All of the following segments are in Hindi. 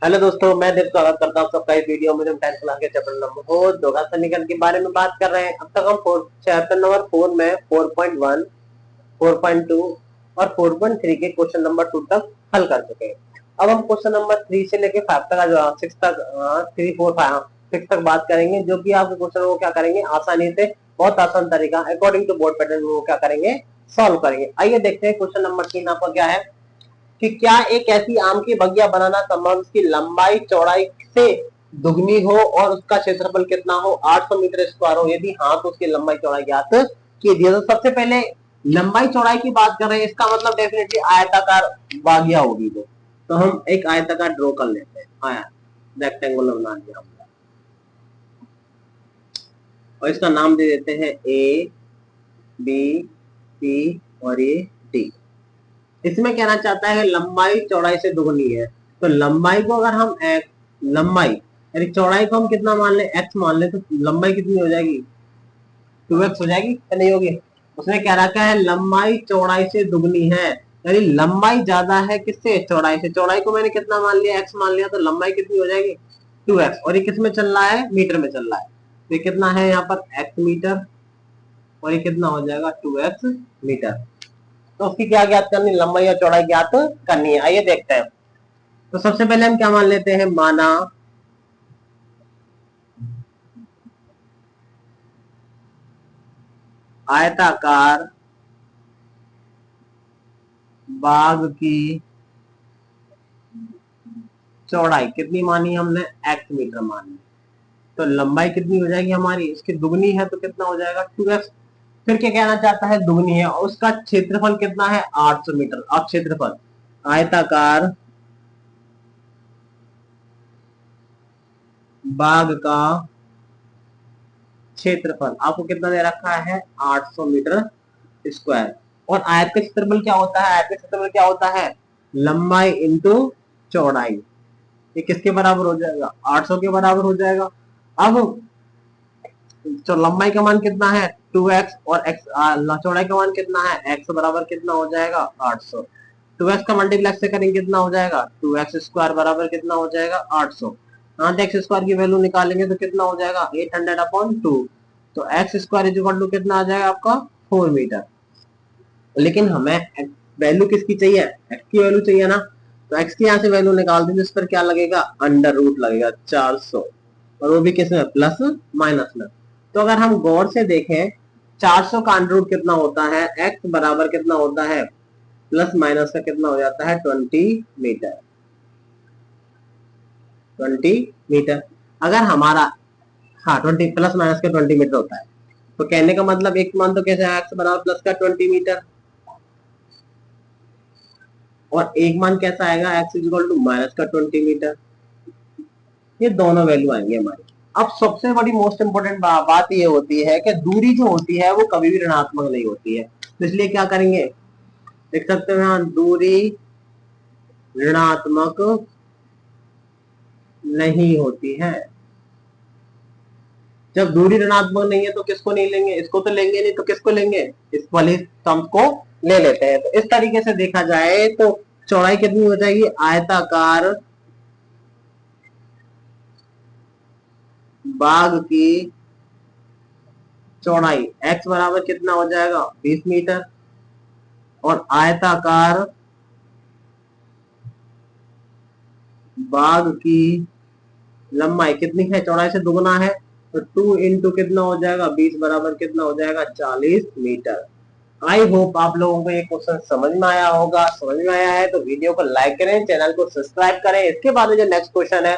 हेलो दोस्तों, मैं देव स्वागत करता हूँ सबका इस वीडियो में। हम 10th क्लास के चैप्टर नंबर 4 दोहरा समीकरण के बारे में बात कर रहे हैं। अब तक हम चैप्टर नंबर 4 में 4.1, 4.2 और 4.3 के क्वेश्चन नंबर 2 तक हल कर चुके हैं। अब हम क्वेश्चन नंबर 3 से लेके 5 तक जो 6 तक 3 4 5 6 तक बात करेंगे, जो कि आपके क्वेश्चन को क्या करेंगे आसानी से, बहुत आसान तरीका अकॉर्डिंग टू बोर्ड पैटर्न वो क्या करेंगे, सॉल्व करेंगे। आइए देखते हैं क्वेश्चन नंबर 3 आपका क्या है कि क्या एक ऐसी आम की बगिया बनाना संभव उसकी लंबाई चौड़ाई से दुगनी हो और उसका क्षेत्रफल कितना हो, 800 मीटर स्क्वायर हो। यदि हाँ तो उसकी लंबाई चौड़ाई ज्ञात कीजिए। तो सबसे पहले लंबाई चौड़ाई की बात कर रहे हैं, इसका मतलब डेफिनेटली आयताकार बागिया होगी। तो हम एक आयताकार ड्रॉ कर लेते हैं। आया रेक्टेंगुलर बना दिया हमने और इसका नाम दे देते हैं ए बी सी और ये डी। इसमें कहना चाहता है लंबाई चौड़ाई से दुगनी है। तो लंबाई को अगर हम लंबाई यानी चौड़ाई को हम कितना मान ले, x मान ले, तो लंबाई कितनी हो जाएगी, 2x हो जाएगी या नहीं होगी। उसने क्या रखा है, लंबाई चौड़ाई से दुगनी है, यानी लंबाई ज्यादा है किससे, चौड़ाई से। चौड़ाई को मैंने कितना मान लिया, x मान लिया, तो लंबाई कितनी हो जाएगी 2x। और ये किस में चल रहा है, मीटर में चल रहा है। तो ये कितना है यहाँ पर x मीटर और ये कितना हो जाएगा 2x मीटर। तो उसकी क्या ज्ञात करनी, लंबाई और चौड़ाई ज्ञात करनी है। आइए देखते हैं। तो सबसे पहले हम क्या मान लेते हैं, माना आयताकार बाग की चौड़ाई कितनी मानी हमने, x मीटर मानी। तो लंबाई कितनी हो जाएगी हमारी, इसकी दुगनी है तो कितना हो जाएगा 2x। फिर क्या कहना चाहता है, दुगनी है और उसका क्षेत्रफल कितना है 800 मीटर। अब क्षेत्रफल आयताकार बाग का क्षेत्रफल आपको कितना दे रखा है 800 मीटर स्क्वायर। और आयत का क्षेत्रफल क्या होता है, आयत का क्षेत्रफल क्या होता है, लंबाई इंटू चौड़ाई। ये किसके बराबर हो जाएगा, 800 के बराबर हो जाएगा। अब तो लंबाई का मान कितना है 2x और x, चौड़ाई का मान कितना है x बराबर कितना हो जाएगा 800। 2x का मल्टीप्लेक्स से करेंगे कितना हो जाएगा 2x स्क्वायर बराबर कितना हो जाएगा 800। यहाँ से x स्क्वायर की वैल्यू निकालेंगे तो कितना हो जाएगा 800/2। तो x square is equal to कितना आ जाएगा आपका 4 मीटर। लेकिन हमें वैल्यू किसकी चाहिए, x की वैल्यू चाहिए ना। तो x की यहाँ से वैल्यू निकाल देंगे, इस पर क्या लगेगा अंडर रूट लगेगा 400, और वो भी किसमें प्लस माइनस में। तो अगर हम गौर से देखें 400 का अंडर रूट कितना होता है, x बराबर कितना होता है, प्लस माइनस का कितना हो जाता है 20 मीटर। 20 मीटर अगर हमारा, हाँ 20 प्लस माइनस का 20 मीटर होता है। तो कहने का मतलब एक मान तो कैसे x बराबर प्लस का 20 मीटर और एक मान कैसा आएगा x इक्वल टू माइनस का 20 मीटर। ये दोनों वैल्यू आएंगे हमारी। अब सबसे बड़ी मोस्ट इंपोर्टेंट बात ये होती है कि दूरी जो होती है वो कभी भी ऋणात्मक नहीं होती है। तो इसलिए क्या करेंगे, देख सकते हो यहाँ दूरी ऋणात्मक नहीं होती है। जब दूरी ऋणात्मक नहीं है तो किसको नहीं लेंगे, इसको तो लेंगे नहीं, तो किसको लेंगे, इस वाली टर्म को ले लेते हैं। तो इस तरीके से देखा जाए तो चौड़ाई कितनी हो जाएगी, आयताकार बाग की चौड़ाई x बराबर कितना हो जाएगा 20 मीटर और आयताकार बाग की लंबाई कितनी है, चौड़ाई से दुगना है। तो 2 इंटू कितना हो जाएगा 20 बराबर कितना हो जाएगा 40 मीटर। आई होप आप लोगों को ये क्वेश्चन समझ में आया होगा। समझ में आया है तो वीडियो को लाइक करें, चैनल को सब्सक्राइब करें। इसके बाद जो नेक्स्ट क्वेश्चन है,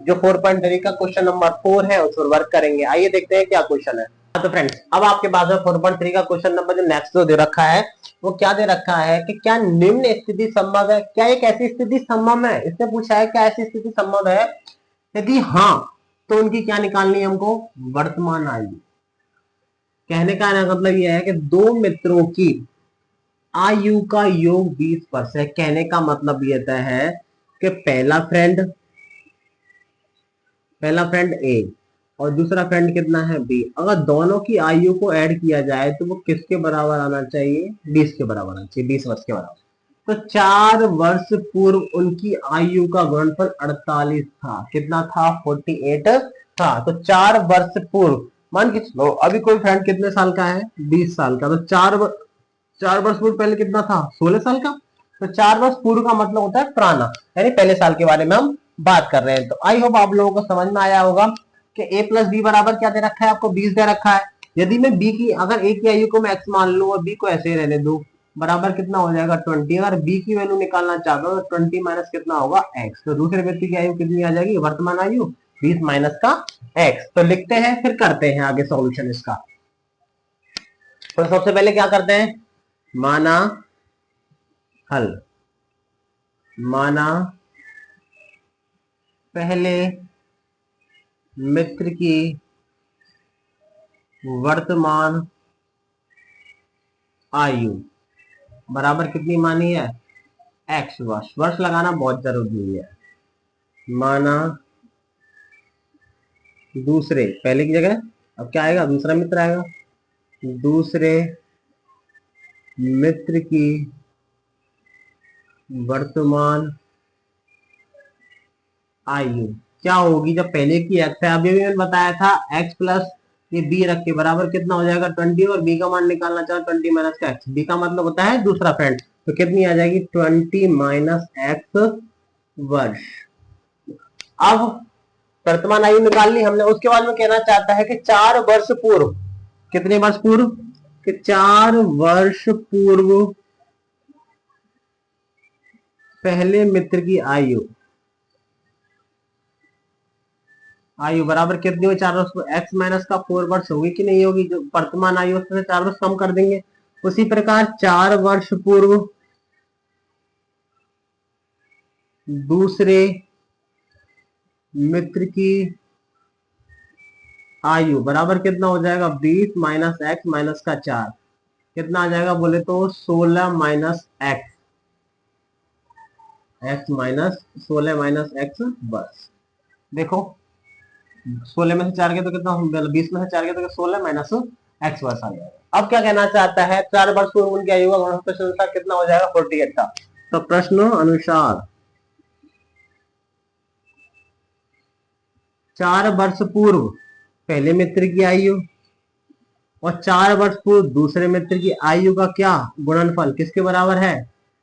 जो 4.3 का क्वेश्चन नंबर 4 है, उस पर वर्क करेंगे। आइए देखते हैं क्या क्वेश्चन है। तो फ्रेंड्स अब आपके पास में 4.3 का क्वेश्चन नंबर जो नेक्स्ट जो दे रखा है वो क्या दे रखा है कि क्या निम्न स्थिति संभव है, क्या एक ऐसी स्थिति संभव है। इसने पूछा है क्या ऐसी स्थिति संभव है, यदि हाँ तो उनकी क्या निकालनी है हमको, वर्तमान आयु। कहने का मतलब यह है कि दो मित्रों की आयु का योग 20 वर्ष है। कहने का मतलब यह है कि पहला फ्रेंड ए और दूसरा फ्रेंड कितना है बी। अगर दोनों की आयु को ऐड किया जाए तो वो किसके बराबर आना चाहिए, 20 के बराबर आना चाहिए, 20 वर्ष के बराबर। तो 4 वर्ष पूर्व उनकी आयु का गुणनफल 48 था। कितना था? 48 था। तो 4 वर्ष पूर्व मान के चलो, अभी कोई फ्रेंड कितने साल का है? 20 साल का। तो 4 वर्ष पूर्व पहले कितना था? 16 साल का। तो 4 वर्ष पूर्व का मतलब होता है पुराना, यानी पहले साल के बारे में हम बात कर रहे हैं। तो आई होप आप लोगों को समझ में आया होगा कि a प्लस बी बराबर क्या दे रखा है आपको? 20 दे रखा है। यदि मैं b की, अगर a की आयु को मैं x मान लूं और b को ऐसे ही रहने दूं, बराबर कितना हो जाएगा? 20। अगर b की वैल्यू निकालना चाहता हूं तो 20 माइनस कितना होगा? x। तो दूसरे व्यक्ति की आयु कितनी आ जाएगी? वर्तमान आयु 20 माइनस का x। तो लिखते हैं, फिर करते हैं आगे सॉल्यूशन इसका। तो सबसे पहले क्या करते हैं? माना हल। माना पहले मित्र की वर्तमान आयु बराबर कितनी मानी है? x वर्ष। वर्ष लगाना बहुत जरूरी है। माना दूसरे, पहले की जगह अब क्या आएगा? दूसरा मित्र आएगा। दूसरे मित्र की वर्तमान आयु क्या होगी? जब पहले की x है, अभी भी मैंने बताया था x प्लस ये b रख के बराबर कितना हो जाएगा? 20। और b का मान निकालना चाहो 20 माइनस का x। b का मतलब होता है दूसरा फ्रेंड। तो कितनी आ जाएगी? 20 माइनस x वर्ष। अब वर्तमान आयु निकाल ली हमने। उसके बाद में कहना चाहता है कि 4 वर्ष पूर्व, कितने वर्ष पूर्व? कि 4 वर्ष पूर्व पहले मित्र की आयु बराबर कितनी हुई? 4 वर्ष। एक्स माइनस का 4 वर्ष होगी कि नहीं होगी? जो वर्तमान आयु उससे 4 वर्ष कम कर देंगे। उसी प्रकार 4 वर्ष पूर्व दूसरे मित्र की आयु बराबर कितना हो जाएगा? 20 माइनस एक्स माइनस का 4। कितना आ जाएगा बोले तो? 16 minus x. X minus 16 minus x बस। देखो 16 में से 4 के तो कितना? 20 में से 4 के तो 16 माइनस एक्स वर्ष आ जाएगा। अब क्या कहना चाहता है? 4 वर्ष पूर्व उनकी आयु का गुणनफल अनुसार कितना हो जाएगा? 48 का। तो प्रश्न अनुसार 4 वर्ष पूर्व पहले मित्र की आयु और 4 वर्ष पूर्व दूसरे मित्र की आयु का क्या गुणनफल किसके बराबर है?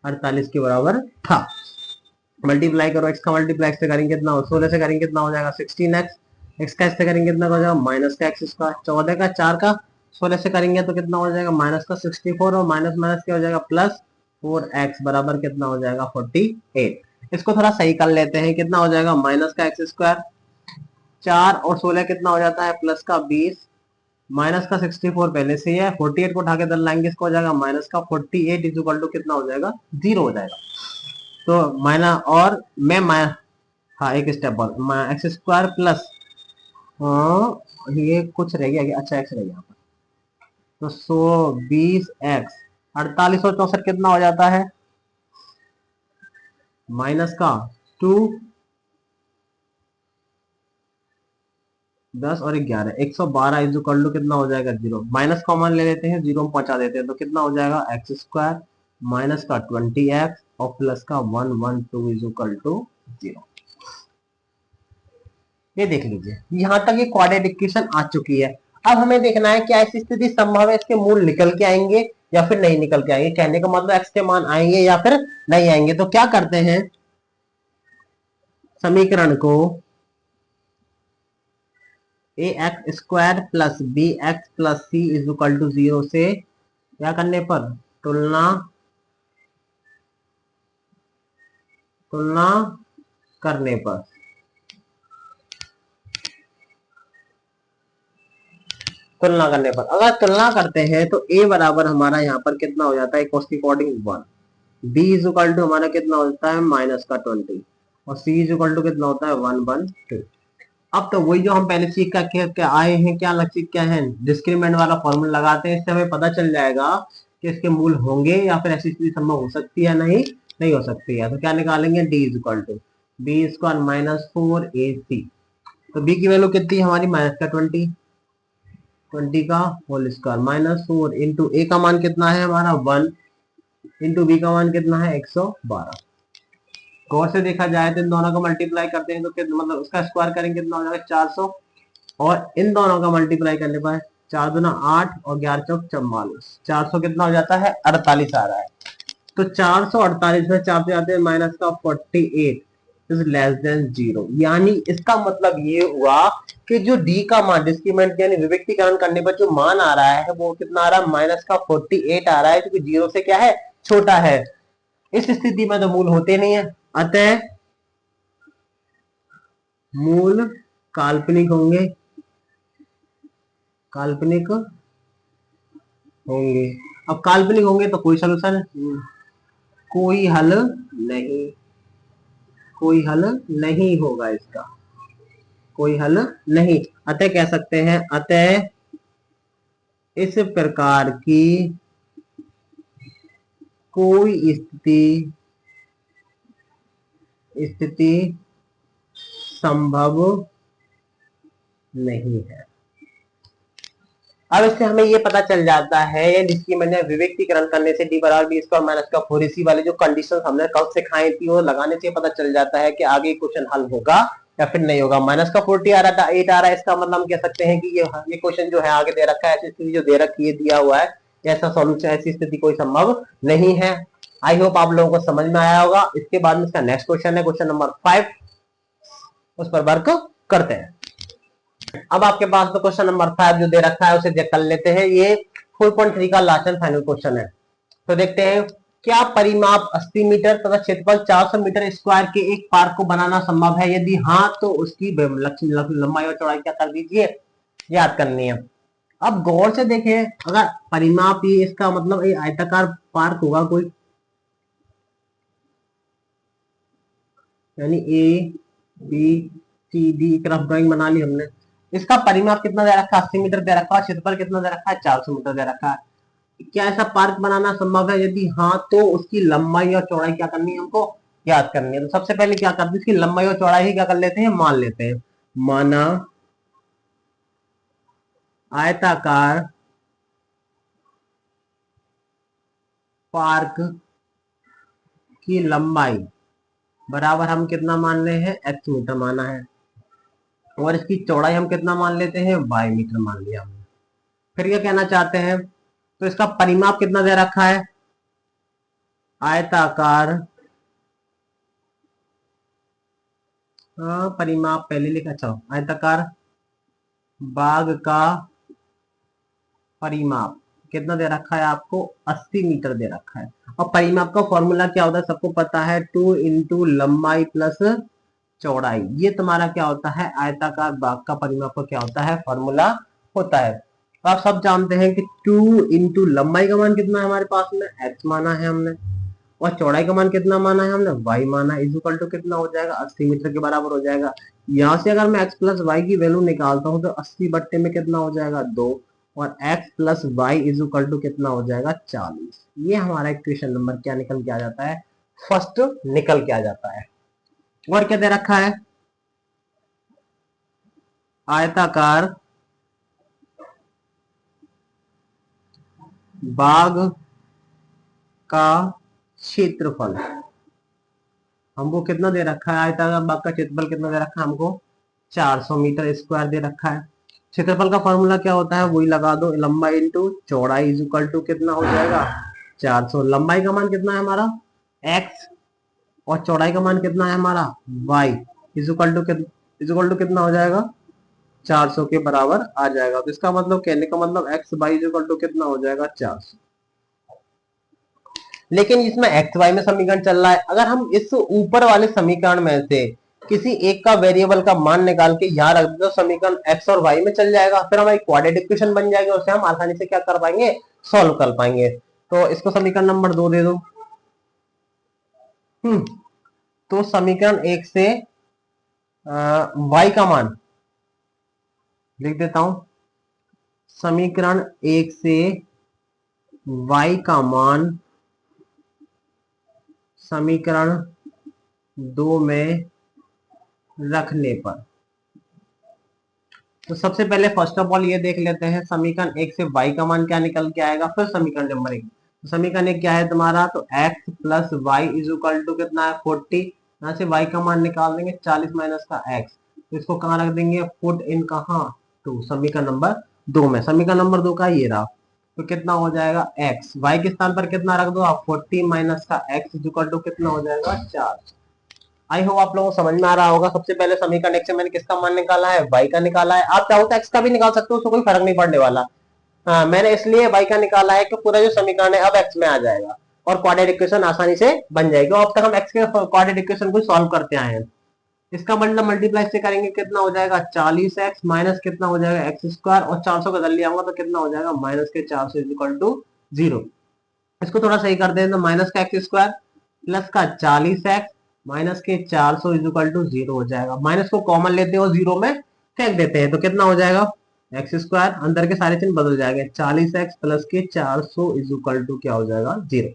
48 के बराबर था। मल्टीप्लाई करो, एक्स का मल्टीप्लाई से करेंगे कितना हो? 16 से करेंगे कितना हो जाएगा? 16x। एक्स का इससे करेंगे कितना हो जाएगा? माइनस का एक्स स्क्वायर। 14 का 4 का 16 से करेंगे तो कितना हो जाएगा? माइनस का 64। और माइनस माइनस क्या हो जाएगा? प्लस 4x बराबर कितना हो जाएगा? 48। इसको थोड़ा सही कर लेते हैं। कितना हो जाएगा? माइनस का एक्स स्क्वायर, 4 और 16 कितना हो जाता है? प्लस का 20, माइनस का 64 पहले से ही है। 48 को उठा के दल लाएंगे, इसको हो जाएगा माइनस का 48 इज इक्वल टू कितना हो जाएगा? 0 हो जाएगा। तो माइनस और मैं हाँ एक स्टेप बाद एक्स स्क्वायर प्लस, हाँ ये कुछ रह गया। अच्छा एक्स रह गया। तो 120x 48 और 64 कितना हो जाता है? माइनस का 2, 10 और 11, 112 इज इक्वल टू कितना हो जाएगा? 0। माइनस कॉमन ले लेते हैं, 0 में पहुंचा देते हैं तो कितना हो जाएगा? एक्स स्क्वायर माइनस का 20x और प्लस का 112 इज इक्वल टू 0। ये देख लीजिए, यहां तक ये क्वाड्रेटिक इक्वेशन आ चुकी है। अब हमें देखना है क्या ऐसी स्थिति संभव है इसके मूल निकल के आएंगे या फिर नहीं निकल के आएंगे। कहने का मतलब एक्स के मान आएंगे या फिर नहीं आएंगे। तो क्या करते हैं? समीकरण को a x square plus b x plus c is equal to 0 से क्या करने पर? तुलना करने पर। तुलना करने पर अगर तुलना करते हैं तो a बराबर हमारा यहाँ पर कितना हो जाता है? cos के according 1। b is equal to हमारा कितना होता है? माइनस का 20। और c इज इक्वल टू कितना होता है? 112। अब तो वही जो हम पहले सीख के आए हैं, क्या लक्षित क्या है? डिस्क्रिमिनेंट वाला फॉर्मूला लगाते हैं। इससे हमें पता चल जाएगा कि इसके मूल होंगे या फिर ऐसी स्थिति संभव हो सकती है नहीं हो सकती है। तो क्या निकालेंगे? d is equal to B square minus 4ac। तो b की वैल्यू कितनी है हमारी? माइनस का 20 का होल स्क्वायर माइनस 4 इंटू ए का मान कितना है हमारा? 1 इंटू बी का मान कितना है 112। गौर से देखा जाए तो इन दोनों को मल्टीप्लाई करते हैं तो कितना, मतलब उसका स्क्वायर करेंगे कितना हो जाएगा 400, और इन दोनों का मल्टीप्लाई करने पर 4 दूना 8 और 11 चौक 44, 400 कितना हो जाता है 48 आ रहा है। तो 448 में 4 से आते हैं माइनस का 48 इज लेस देन 0, यानी इसका मतलब ये हुआ कि जो डी का मान डिस्क्रीमेंट यानी विविक्तीकरण करने पर जो मान आ रहा है वो कितना आ रहा है माइनस का 48 आ रहा है, क्योंकि 0 से क्या है छोटा है। इस स्थिति में तो मूल होते नहीं है, अतः मूल काल्पनिक होंगे, काल्पनिक होंगे। अब काल्पनिक होंगे तो कोई सोल्यूशन, कोई हल नहीं, कोई हल नहीं होगा इसका, कोई हल नहीं। अतः कह सकते हैं, अतः इस प्रकार की कोई स्थिति स्थिति संभव नहीं है। अब इससे हमें ये पता चल जाता है, जिसकी मैंने विवेकीकरण करने से डी बराबर बी स्क्वायर माइनस का 4ac वाली जो कंडीशन हमने कल सिखाई थी वो लगाने से पता चल जाता है कि आगे क्वेश्चन हल होगा या फिर नहीं होगा। माइनस का 40 आ रहा था 8 आ रहा है, इसका मतलब हम कह सकते हैं कि ये क्वेश्चन जो है आगे दे रखा है, ऐसी स्थिति जो दे रखी है दिया हुआ है, ऐसा सॉल्यूशन ऐसी स्थिति कोई संभव नहीं है। आई होप आप लोगों को समझ में आया होगा। इसके बाद में इसका नेक्स्ट क्वेश्चन है क्वेश्चन नंबर 5, उस पर वर्क करते हैं। अब आपके पास तो क्वेश्चन नंबर 5 जो दे रखा है उसे चेक कर लेते हैं। ये 4.3 का लास्ट एंड फाइनल क्वेश्चन है। तो देखते हैं, क्या परिमाप 80 मीटर तथा क्षेत्रफल 400 मीटर स्क्वायर के एक पार्क को बनाना संभव है? यदि हाँ तो उसकी लंबाई और चौड़ाई क्या कर दीजिए, याद करनी है। अब गौर से देखें, अगर परिमाप ये इसका मतलब ये आयताकार पार्क होगा कोई, यानी ए बी सी डी एक रफ ड्राइंग बना ली हमने। इसका परिमाप कितना दे रखा है 80 मीटर दे रखा है, क्षेत्रफल कितना दे रखा है 400 मीटर दे रखा है। क्या ऐसा पार्क बनाना संभव है? यदि हाँ तो उसकी लंबाई और चौड़ाई क्या करनी है हमको, याद करनी है। तो सबसे पहले क्या करते हैं, इसकी लंबाई और चौड़ाई ही क्या कर लेते हैं, मान लेते हैं। माना आयताकार पार्क की लंबाई बराबर हम कितना मान रहे हैं x मीटर माना है, और इसकी चौड़ाई हम कितना मान लेते हैं y मीटर मान लिया हमने। फिर क्या कहना चाहते हैं, तो इसका परिमाप कितना दे रखा है, आयताकार, हाँ परिमाप पहले लिखा, अच्छा आयताकार बाग का परिमाप कितना दे रखा है आपको 80 मीटर दे रखा है। और परिमाप का फॉर्मूला क्या होता है सबको पता है, 2 इंटू लंबाई प्लस चौड़ाई। ये तुम्हारा क्या होता है, आयताकार बाग का परिमाप का क्या होता है, फॉर्मूला होता है। तो आप सब जानते हैं कि 2 इंटू लंबाई का मान कितना है हमारे पास में x माना है हमने, और चौड़ाई का मान कितना माना है हमने y माना है, इक्वल टू कितना हो जाएगा 80 मीटर के बराबर हो जाएगा। यहाँ से अगर मैं x प्लस वाई की वैल्यू निकालता हूँ तो 80 बट्टे में कितना हो जाएगा 2, और x plus Y is equal to कितना हो जाएगा 40। ये हमारा इक्वेशन नंबर क्या निकल के आ जाता है, फर्स्ट निकल के आ जाता है। और क्या दे रखा है, आयताकार बाग का क्षेत्रफल हमको कितना दे रखा है, आयताकार बाग का क्षेत्रफल कितना दे रखा है हमको 400 मीटर स्क्वायर दे रखा है। क्षेत्रफल का फॉर्मूला क्या होता है, वही लगा दो, लंबाई इंटू चौड़ाई इज इक्वल टू कितना हो जाएगा 400। लंबाई का मान कितना है हमारा x, और चौड़ाई का मान कितना है हमारा y, इज इक्वल टू कितना हो जाएगा 400 के बराबर आ जाएगा। तो इसका मतलब कहने का मतलब x y is equal to कितना हो जाएगा 400। लेकिन इसमें एक्स वाई में समीकरण चल रहा है, अगर हम इस ऊपर वाले समीकरण में से किसी एक का वेरिएबल का मान निकाल के यहाँ रख दे तो समीकरण एक्स और वाई में चल जाएगा, फिर हमारी क्वाड्रेटिक इक्वेशन बन जाएगी, उससे हम आसानी से क्या कर पाएंगे, सॉल्व कर पाएंगे। तो इसको समीकरण नंबर 2 दे दो। तो समीकरण 1 से वाई का मान लिख देता हूं, समीकरण 1 से वाई का मान समीकरण 2 में रखने पर, तो सबसे पहले फर्स्ट ऑफ ऑल ये देख लेते हैं समीकरण 1 से y का मान क्या निकल के आएगा, फिर समीकरण नंबर 1। समीकरण एक क्या है तुम्हारा, तो x plus Y is equal to कितना है 40। यहाँ से y का मान निकाल देंगे 40 माइनस का x, तो इसको कहाँ रख देंगे, पुट इन कहाँ, टू समीकरण नंबर 2 में। समीकरण नंबर 2 का ये रहा, तो कितना हो जाएगा x, y के स्थान पर कितना रख दो आप, 40 माइनस का x इज इक्वल टू कितना हो जाएगा 4। आई होप आप लोगों को समझ में आ रहा होगा। सबसे पहले समीकरण एक से मैंने किसका मान निकाला है, y का निकाला है। आप चाहो तो x का भी निकाल सकते हो, उसको कोई फर्क नहीं पड़ने वाला। मैंने इसलिए y का निकाला है कि पूरा जो समीकरण है अब x में आ जाएगा और क्वाड्रेटिक इक्वेशन आसानी से बन जाएगी। अब तक हम x के क्वाड्रेटिक इक्वेशन को सॉल्व करते आए हैं। इसका मतलब मल्टीप्लाई से करेंगे कितना हो जाएगा 40x माइनस कितना हो जाएगा एक्स स्क्वायर, और 400 का दल लिया होगा तो कितना हो जाएगा माइनस के 400 इज इक्वल टू 0। इसको थोड़ा सही कर दें तो माइनस का एक्स स्क्वायर प्लस का 40x माइनस के 400 इज इक्वल टू 0 हो जाएगा। माइनस को कॉमन लेते हो 0 में फेंक देते हैं तो कितना हो जाएगा एक्स स्क्वायर, अंदर के सारे चिन्ह बदल जाएंगे, 40x प्लस के 400 इज इक्वल टू क्या हो जाएगा 0।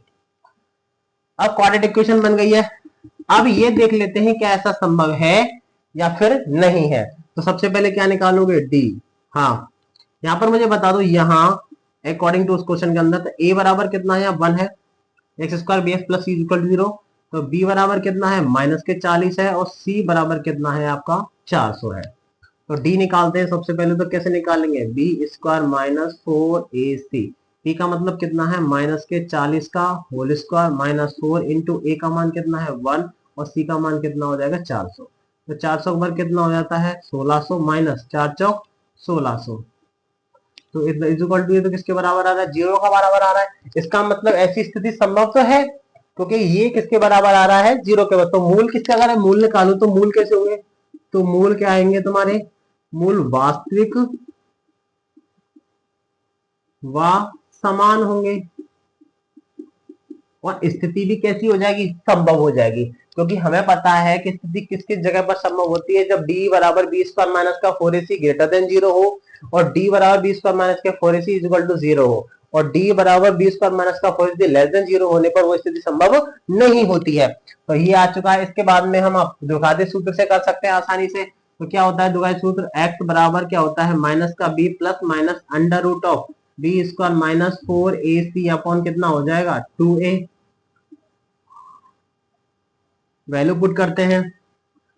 अब क्वाड्रेटिक इक्वेशन बन गई है। अब ये देख लेते हैं क्या ऐसा संभव है या फिर नहीं है। तो सबसे पहले क्या निकालोगे d। हाँ यहाँ पर मुझे बता दो, यहाँ अकॉर्डिंग टू उस क्वेश्चन के अंदर तो a बराबर कितना है 1 है, X square B x plus C equal to 0, तो b बराबर कितना है माइनस के 40 है और c बराबर कितना है आपका 400 है। तो d निकालते हैं सबसे पहले, तो कैसे निकालेंगे, B square minus 4ac, p का मतलब कितना है माइनस के 40 का होल स्क्वायर माइनस 4 इंटू ए का मान कितना है 1 और c का मान कितना हो जाएगा 400। तो 400 पर कितना हो जाता है 1600 माइनस 4 चौक 1600, तो इज इक्वल टू ये तो किसके बराबर आ रहा है 0 का बराबर आ रहा है। इसका मतलब ऐसी स्थिति संभव तो है क्योंकि ये किसके बराबर आ रहा है 0 के बराबर। तो मूल किसके, अगर है मूल निकालो तो मूल कैसे होंगे, तो मूल क्या आएंगे तुम्हारे, मूल वास्तविक व समान होंगे और स्थिति भी कैसी हो जाएगी, संभव हो जाएगी, क्योंकि हमें पता है कि स्थिति किस किस जगह पर संभव होती है, जब d बराबर बी स्क्वायर माइनस का 4ac ग्रेटर देन 0 हो और d बराबर बी स्क्वायर माइनस के 4ac इज इक्वल टू 0 हो और d बराबर बी स्क्वायर माइनस का 4ac लेस देन 0 होने पर वो स्थिति संभव नहीं होती है। तो ये आ चुका है। इसके बाद में हम द्विघाती सूत्र से कर सकते हैं आसानी से। तो क्या होता है द्विघाती सूत्र, x बराबर क्या होता है माइनस का b plus minus under root of B square minus 4ac upon कितना हो जाएगा 2a। वैल्यू पुट करते हैं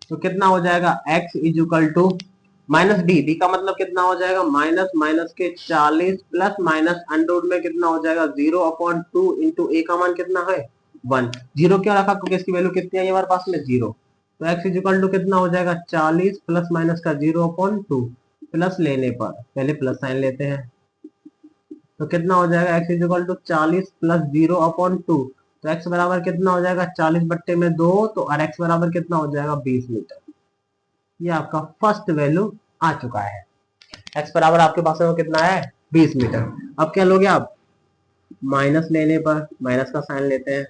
तो कितना हो जाएगा x is equal to minus D का मतलब कितना हो जाएगा माइनस माइनस के 40 प्लस माइनस अंडर में कितना हो जाएगा 0 अपॉन 2 इंटू ए का मान कितना है 1। 0 क्या रखा क्योंकि इसकी वैल्यू कितनी है हमारे पास में 0। तो x इज इक्वल टू कितना हो जाएगा 40 प्लस माइनस का 0 अपॉन 2, प्लस लेने पर पहले प्लस साइन लेते हैं तो कितना हो जाएगा x is equal to 40 plus 0 upon 2, तो x बराबर कितना हो जाएगा 40 बट्टे में 2, तो और x बराबर कितना हो जाएगा 20 मीटर। ये आपका फर्स्ट वैल्यू आ चुका है। x बराबर आपके पास में कितना है 20 मीटर। अब क्या लोगे आप, माइनस लेने पर माइनस का साइन लेते हैं,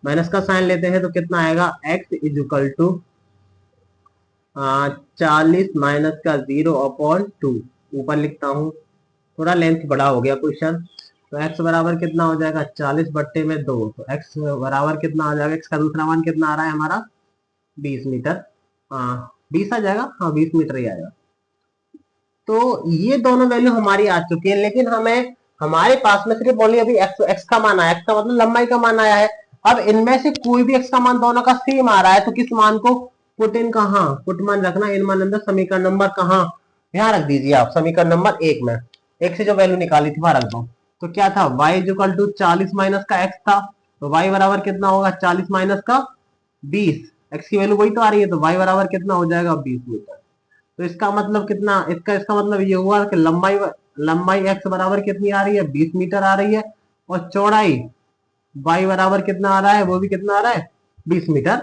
माइनस का साइन लेते हैं तो कितना आएगा x इज इक्वल टू 40 माइनस का 0 अपॉन 2, ऊपर लिखता हूं थोड़ा लेंथ बड़ा हो गया क्वेश्चन। तो x बराबर कितना हो जाएगा 40 बट्टे में 2, तो x बराबर कितना आ जाएगा, x का दूसरा मान कितना आ रहा है हमारा 20 मीटर। 20 आ जाएगा, हाँ 20 मीटर ही आएगा। तो ये दोनों वैल्यू हमारी आ चुकी है, लेकिन हमें हमारे पास में सिर्फ ओनली अभी x का मान आया, x का मतलब लंबाई का मान आया है। अब इनमें से कोई भी x का मान दोनों का सेम आ रहा है तो किस मान को पुट इन कहाँ, पुट मान रखना इन मान अंदर, समीकरण नंबर कहाँ, यहाँ रख दीजिए आप समीकरण नंबर 1 में। एक से जो वैल्यू निकाली थी वहां रख दो। तो क्या था y इक्वल टू 40 माइनस का x था, तो y बराबर कितना होगा 40 माइनस का 20, x की वैल्यू वही तो आ रही है, तो y बराबर कितना हो जाएगा 20 मीटर। तो इसका मतलब कितना, इसका मतलब ये हुआ कि लंबाई x बराबर कितनी आ रही है 20 मीटर आ रही है और चौड़ाई y बराबर कितना आ रहा है, वो भी कितना आ रहा है 20 मीटर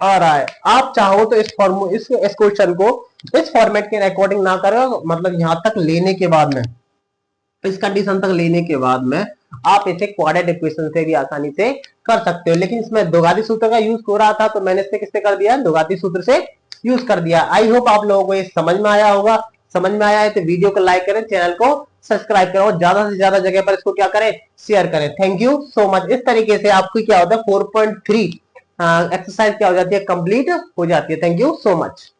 आ रहा है। आप चाहो तो इस क्वेश्चन को इस फॉर्मेट के अकॉर्डिंग ना करो, मतलब यहाँ तक लेने के बाद में, इस कंडीशन तक लेने के बाद में आप इसे क्वाड्रेटिक इक्वेशन से भी आसानी से कर सकते हो, लेकिन इसमें द्विघाती सूत्र का यूज हो रहा था तो मैंने इसे किससे कर दिया, द्विघाती सूत्र से यूज कर दिया। आई होप आप लोगों को ये समझ में आया होगा। समझ में आया है तो वीडियो को लाइक करें, चैनल को सब्सक्राइब करें और ज्यादा से ज्यादा जगह पर इसको क्या करें, शेयर करें। Thank you so much. इस तरीके से आपको क्या होता है 4.3 एक्सरसाइज क्या हो जाती है, कंप्लीट हो जाती है। Thank you so much.